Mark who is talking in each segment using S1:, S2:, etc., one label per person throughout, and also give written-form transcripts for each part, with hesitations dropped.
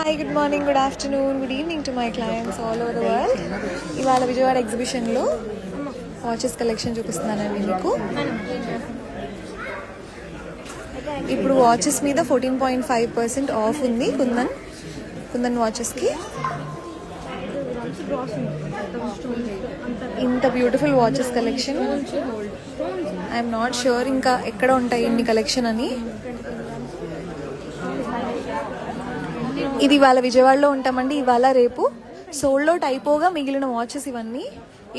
S1: Hi, good morning, good afternoon, good evening to my clients all over the world. ఇవాళ విజయవాడ ఎగ్జిబిషన్లో watches collection చూపిస్తున్నానండి మీకు. ఇప్పుడు watches మీద 14.5% ఆఫ్ ఉంది కుందన్ వాచెస్కి. ఇంత beautiful watches collection. I'm not sure ఇంకా ఎక్కడ ఉంటాయి ఇన్ని కలెక్షన్ అని. ఇది ఇవాళ విజయవాడలో ఉంటామండి. ఇవాళ రేపు సోల్డ్ అవుట్ అయిపోగా మిగిలిన వాచెస్ ఇవన్నీ.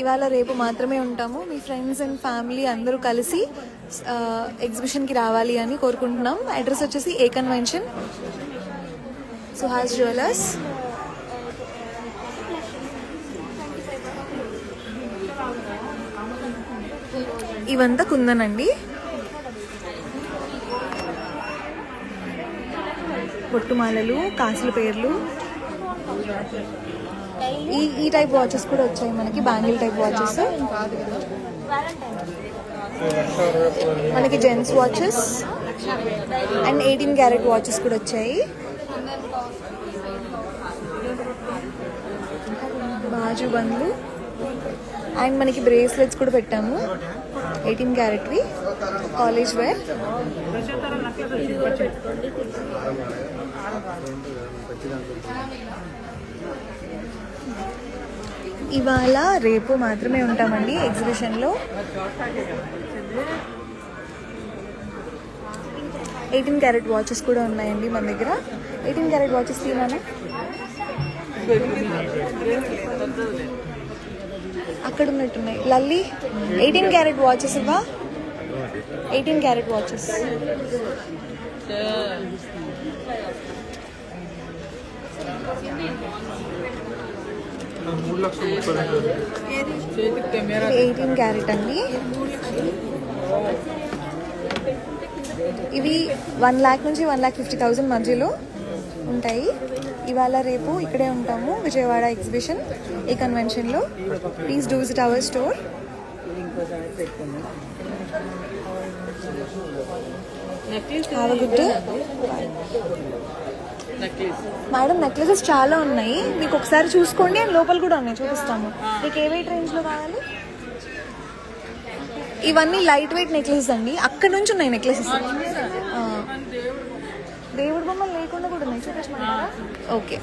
S1: ఇవాళ రేపు మాత్రమే ఉంటాము. మీ ఫ్రెండ్స్ అండ్ ఫ్యామిలీ అందరూ కలిసి ఎగ్జిబిషన్కి రావాలి అని కోరుకుంటున్నాం. అడ్రస్ వచ్చేసి ఏ కన్వెన్షన్, సుహాస్ జ్యువెలర్స్. ఇవంతా కుందనండి. పొట్టుమాలలు, కాసుల పేర్లు, ఈ టైప్ వాచెస్ కూడా వచ్చాయి మనకి. బ్యాంగిల్ టైప్ వాచెస్, మనకి gents watches and 18 carrot watches కూడా వచ్చాయి. బాజు బండ్లు అండ్ మనకి బ్రేస్లెట్స్ కూడా పెట్టాము, 18 క్యారెట్వి, కాలేజ్ వేర్. ఇవాళ రేపు మాత్రమే ఉంటామండి ఎగ్జిబిషన్లో. 18 క్యారెట్ వాచెస్ కూడా ఉన్నాయండి మన దగ్గర. 18 క్యారెట్ వాచెస్ తీనాను అక్కడ ఉన్నట్టున్నాయి. లల్లి 18 క్యారెట్ వాచెస్ ఇవ్వా. 18 క్యారెట్ వాచెస్. ఇది 18 క్యారెట్ అండి. ఇవి 1 lakh నుంచి 1,50,000 మధ్యలో ఉంటాయి. ఇవాళ రేపు ఇక్కడే ఉంటాము విజయవాడ ఎగ్జిబిషన్ ఏ కన్వెన్షన్లో. Please do visit our store. Have a good day. Madam necklaces చాలా ఉన్నాయి, మీకు ఒకసారి చూసుకోండి. అండ్ లోపల కూడా ఉన్నాయి, చూపిస్తాము. మీకు ఏ వెయిట్ రేంజ్లో కావాలి? ఇవన్నీ లైట్ వెయిట్ నెక్లెసెస్ అండి. అక్కడ నుంచి ఉన్నాయి నెక్లెసెస్. దేవుడి బొమ్మలు లేకుండా కూడా ఉన్నాయి, చూపించమంటారా? ఓకే.